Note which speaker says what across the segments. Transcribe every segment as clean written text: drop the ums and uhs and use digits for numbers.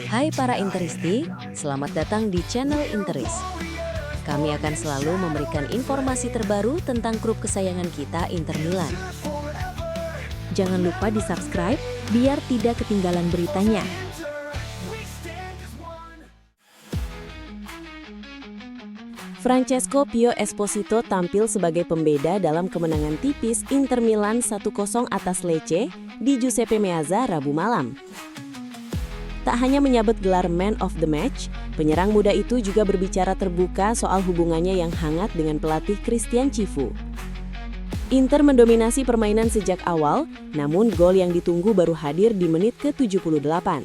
Speaker 1: Hai para Interisti, selamat datang di channel Interis. Kami akan selalu memberikan informasi terbaru tentang klub kesayangan kita, Inter Milan. Jangan lupa di-subscribe biar tidak ketinggalan beritanya. Francesco Pio Esposito tampil sebagai pembeda dalam kemenangan tipis Inter Milan 1-0 atas Lecce di Giuseppe Meazza Rabu malam. Tak hanya menyabet gelar Man of the Match, penyerang muda itu juga berbicara terbuka soal hubungannya yang hangat dengan pelatih Christian Cifu. Inter mendominasi permainan sejak awal, namun gol yang ditunggu baru hadir di menit ke-78.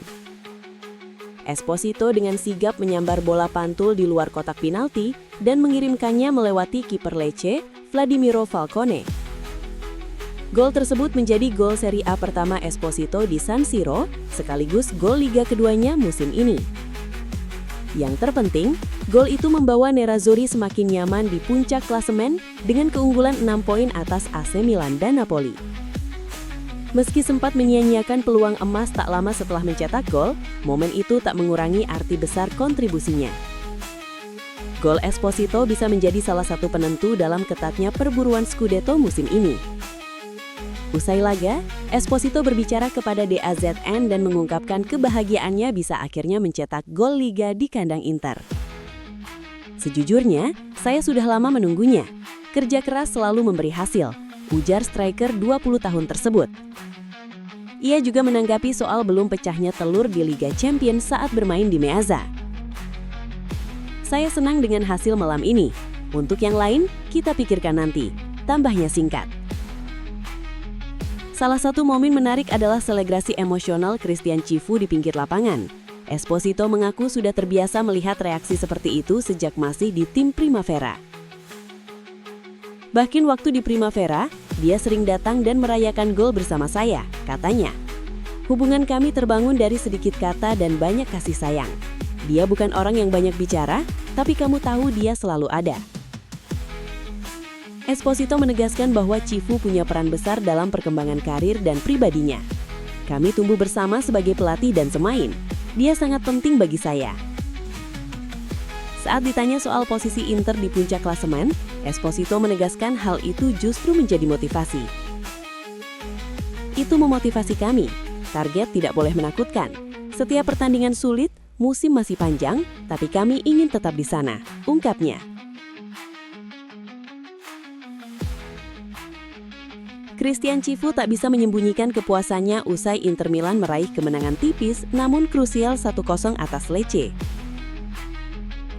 Speaker 1: Esposito dengan sigap menyambar bola pantul di luar kotak penalti dan mengirimkannya melewati kiper Lecce, Vladimiro Falcone. Gol tersebut menjadi gol Serie A pertama Esposito di San Siro, sekaligus gol Liga keduanya musim ini. Yang terpenting, gol itu membawa Nerazzurri semakin nyaman di puncak klasemen dengan keunggulan 6 poin atas AC Milan dan Napoli. Meski sempat menyia-nyiakan peluang emas tak lama setelah mencetak gol, momen itu tak mengurangi arti besar kontribusinya. Gol Esposito bisa menjadi salah satu penentu dalam ketatnya perburuan Scudetto musim ini. Usai laga, Esposito berbicara kepada DAZN dan mengungkapkan kebahagiaannya bisa akhirnya mencetak gol Liga di kandang Inter. Sejujurnya, saya sudah lama menunggunya. Kerja keras selalu memberi hasil, ujar striker 20 tahun tersebut. Ia juga menanggapi soal belum pecahnya telur di Liga Champions saat bermain di Meazza. Saya senang dengan hasil malam ini. Untuk yang lain, kita pikirkan nanti, tambahnya singkat. Salah satu momen menarik adalah selebrasi emosional Christian Cifu di pinggir lapangan. Esposito mengaku sudah terbiasa melihat reaksi seperti itu sejak masih di tim Primavera. Bahkan waktu di Primavera, dia sering datang dan merayakan gol bersama saya, katanya. Hubungan kami terbangun dari sedikit kata dan banyak kasih sayang. Dia bukan orang yang banyak bicara, tapi kamu tahu dia selalu ada. Esposito menegaskan bahwa Cifu punya peran besar dalam perkembangan karir dan pribadinya. Kami tumbuh bersama sebagai pelatih dan pemain. Dia sangat penting bagi saya. Saat ditanya soal posisi Inter di puncak klasemen, Esposito menegaskan hal itu justru menjadi motivasi. Itu memotivasi kami. Target tidak boleh menakutkan. Setiap pertandingan sulit, musim masih panjang, tapi kami ingin tetap di sana, ungkapnya. Christian Cifu tak bisa menyembunyikan kepuasannya usai Inter Milan meraih kemenangan tipis namun krusial 1-0 atas Lecce.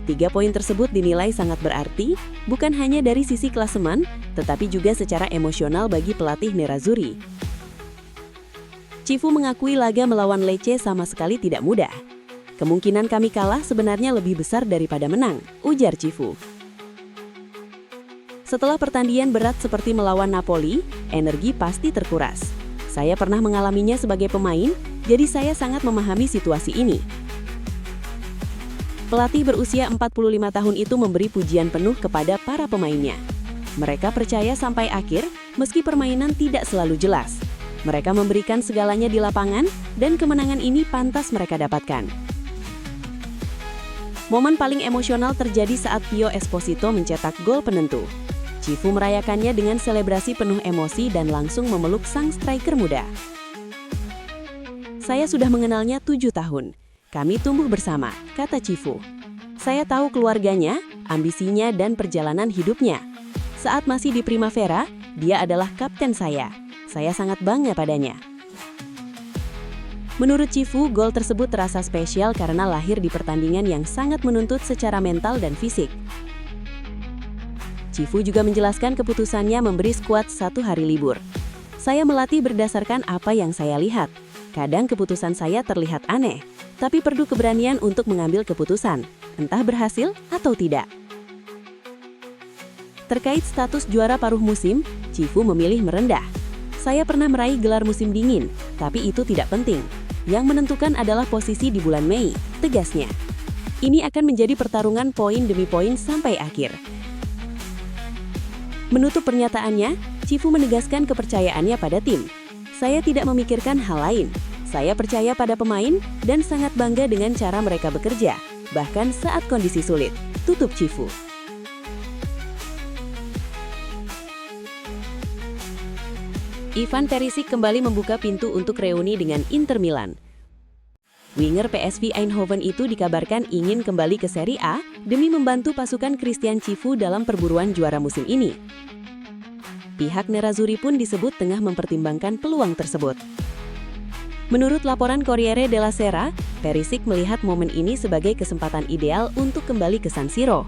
Speaker 1: 3 poin tersebut dinilai sangat berarti, bukan hanya dari sisi klasemen, tetapi juga secara emosional bagi pelatih Nerazzurri. Cifu mengakui laga melawan Lecce sama sekali tidak mudah. Kemungkinan kami kalah sebenarnya lebih besar daripada menang, ujar Cifu. Setelah pertandingan berat seperti melawan Napoli, energi pasti terkuras. Saya pernah mengalaminya sebagai pemain, jadi saya sangat memahami situasi ini. Pelatih berusia 45 tahun itu memberi pujian penuh kepada para pemainnya. Mereka percaya sampai akhir, meski permainan tidak selalu jelas. Mereka memberikan segalanya di lapangan, dan kemenangan ini pantas mereka dapatkan. Momen paling emosional terjadi saat Pio Esposito mencetak gol penentu. Cifu merayakannya dengan selebrasi penuh emosi dan langsung memeluk sang striker muda. Saya sudah mengenalnya 7 tahun. Kami tumbuh bersama, kata Cifu. Saya tahu keluarganya, ambisinya, dan perjalanan hidupnya. Saat masih di Primavera, dia adalah kapten saya. Saya sangat bangga padanya. Menurut Cifu, gol tersebut terasa spesial karena lahir di pertandingan yang sangat menuntut secara mental dan fisik. Cifu juga menjelaskan keputusannya memberi skuad 1 hari libur. Saya melatih berdasarkan apa yang saya lihat. Kadang keputusan saya terlihat aneh, tapi perlu keberanian untuk mengambil keputusan, entah berhasil atau tidak. Terkait status juara paruh musim, Cifu memilih merendah. Saya pernah meraih gelar musim dingin, tapi itu tidak penting. Yang menentukan adalah posisi di bulan Mei, tegasnya. Ini akan menjadi pertarungan poin demi poin sampai akhir. Menutup pernyataannya, Cifu menegaskan kepercayaannya pada tim. Saya tidak memikirkan hal lain. Saya percaya pada pemain dan sangat bangga dengan cara mereka bekerja, bahkan saat kondisi sulit. Tutup Cifu. Ivan Perisic kembali membuka pintu untuk reuni dengan Inter Milan. Winger PSV Eindhoven itu dikabarkan ingin kembali ke Serie A demi membantu pasukan Christian Cifu dalam perburuan juara musim ini. Pihak Nerazzurri pun disebut tengah mempertimbangkan peluang tersebut. Menurut laporan Corriere della Sera, Perisic melihat momen ini sebagai kesempatan ideal untuk kembali ke San Siro.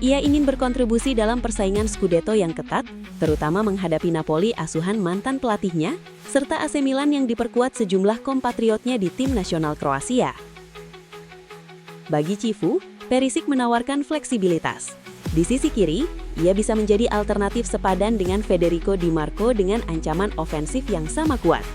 Speaker 1: Ia ingin berkontribusi dalam persaingan Scudetto yang ketat, terutama menghadapi Napoli asuhan mantan pelatihnya, serta AC Milan yang diperkuat sejumlah kompatriotnya di tim nasional Kroasia. Bagi Cifu, Perisic menawarkan fleksibilitas. Di sisi kiri, ia bisa menjadi alternatif sepadan dengan Federico Di Marco dengan ancaman ofensif yang sama kuat.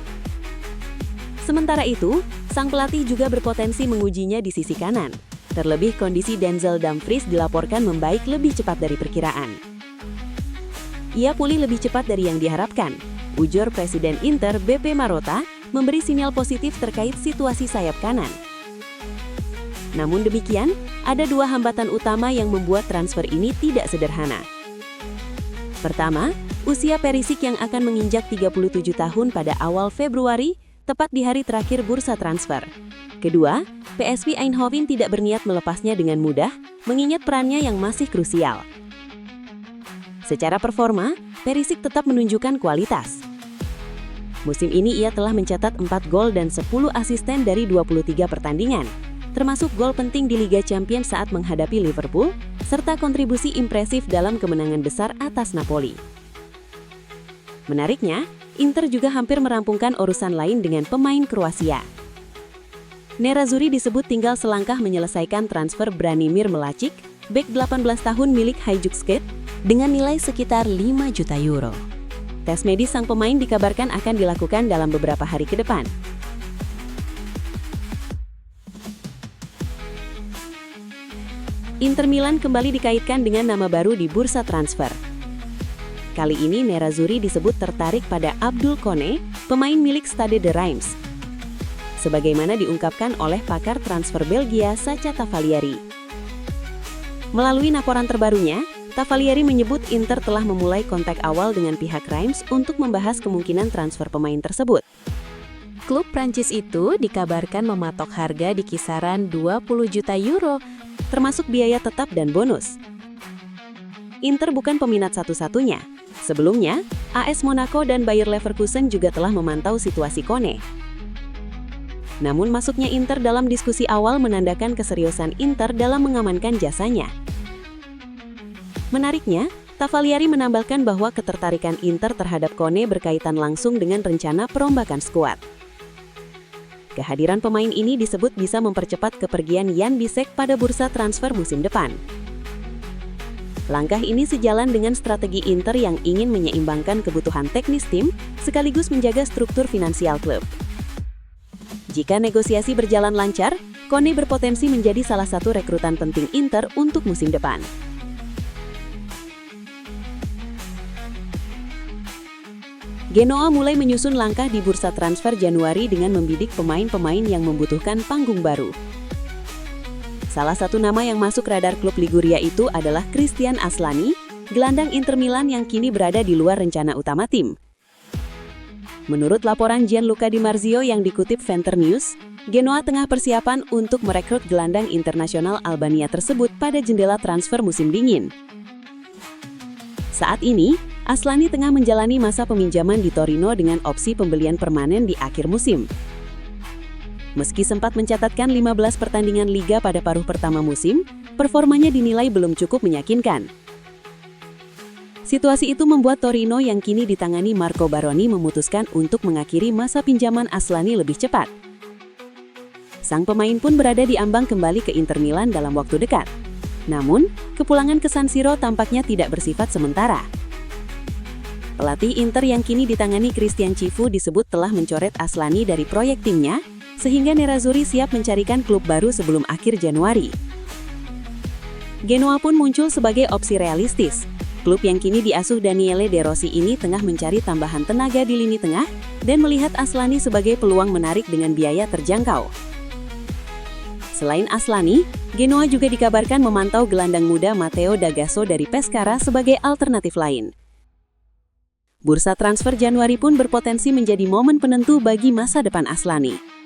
Speaker 1: Sementara itu, sang pelatih juga berpotensi mengujinya di sisi kanan. Terlebih kondisi Denzel Dumfries dilaporkan membaik lebih cepat dari perkiraan. Ia pulih lebih cepat dari yang diharapkan. Ujur Presiden Inter BP Marotta memberi sinyal positif terkait situasi sayap kanan. Namun demikian, ada dua hambatan utama yang membuat transfer ini tidak sederhana. Pertama, usia Perisic yang akan menginjak 37 tahun pada awal Februari, tepat di hari terakhir bursa transfer. Kedua, PSV Eindhoven tidak berniat melepasnya dengan mudah, mengingat perannya yang masih krusial. Secara performa, Perisic tetap menunjukkan kualitas. Musim ini ia telah mencatat 4 gol dan 10 asisten dari 23 pertandingan, termasuk gol penting di Liga Champions saat menghadapi Liverpool, serta kontribusi impresif dalam kemenangan besar atas Napoli. Menariknya, Inter juga hampir merampungkan urusan lain dengan pemain Kroasia. Nerazzurri disebut tinggal selangkah menyelesaikan transfer Branimir Mladic, bek 18 tahun milik Hajduk Split, dengan nilai sekitar 5 juta euro. Tes medis sang pemain dikabarkan akan dilakukan dalam beberapa hari ke depan. Inter Milan kembali dikaitkan dengan nama baru di bursa transfer. Kali ini Nerazzurri disebut tertarik pada Abdul Kone, pemain milik Stade de Reims. Sebagaimana diungkapkan oleh pakar transfer Belgia Sacha Tavolieri. Melalui laporan terbarunya, Tavolieri menyebut Inter telah memulai kontak awal dengan pihak Reims untuk membahas kemungkinan transfer pemain tersebut. Klub Prancis itu dikabarkan mematok harga di kisaran 20 juta euro, termasuk biaya tetap dan bonus. Inter bukan peminat satu-satunya. Sebelumnya, AS Monaco dan Bayer Leverkusen juga telah memantau situasi Kone. Namun masuknya Inter dalam diskusi awal menandakan keseriusan Inter dalam mengamankan jasanya. Menariknya, Tavolieri menambahkan bahwa ketertarikan Inter terhadap Kone berkaitan langsung dengan rencana perombakan skuad. Kehadiran pemain ini disebut bisa mempercepat kepergian Jan Bisek pada bursa transfer musim depan. Langkah ini sejalan dengan strategi Inter yang ingin menyeimbangkan kebutuhan teknis tim sekaligus menjaga struktur finansial klub. Jika negosiasi berjalan lancar, Kone berpotensi menjadi salah satu rekrutan penting Inter untuk musim depan. Genoa mulai menyusun langkah di bursa transfer Januari dengan membidik pemain-pemain yang membutuhkan panggung baru. Salah satu nama yang masuk radar klub Liguria itu adalah Christian Aslani, gelandang Inter Milan yang kini berada di luar rencana utama tim. Menurut laporan Gianluca Di Marzio yang dikutip Venter News, Genoa tengah persiapan untuk merekrut gelandang internasional Albania tersebut pada jendela transfer musim dingin. Saat ini, Aslani tengah menjalani masa peminjaman di Torino dengan opsi pembelian permanen di akhir musim. Meski sempat mencatatkan 15 pertandingan liga pada paruh pertama musim, performanya dinilai belum cukup meyakinkan. Situasi itu membuat Torino yang kini ditangani Marco Baroni memutuskan untuk mengakhiri masa pinjaman Aslani lebih cepat. Sang pemain pun berada di ambang kembali ke Inter Milan dalam waktu dekat. Namun, kepulangan ke San Siro tampaknya tidak bersifat sementara. Pelatih Inter yang kini ditangani Christian Cifu disebut telah mencoret Aslani dari proyek timnya, sehingga Nerazzurri siap mencarikan klub baru sebelum akhir Januari. Genoa pun muncul sebagai opsi realistis. Klub yang kini diasuh Daniele De Rossi ini tengah mencari tambahan tenaga di lini tengah, dan melihat Aslani sebagai peluang menarik dengan biaya terjangkau. Selain Aslani, Genoa juga dikabarkan memantau gelandang muda Matteo Da Gasso dari Pescara sebagai alternatif lain. Bursa transfer Januari pun berpotensi menjadi momen penentu bagi masa depan Aslani.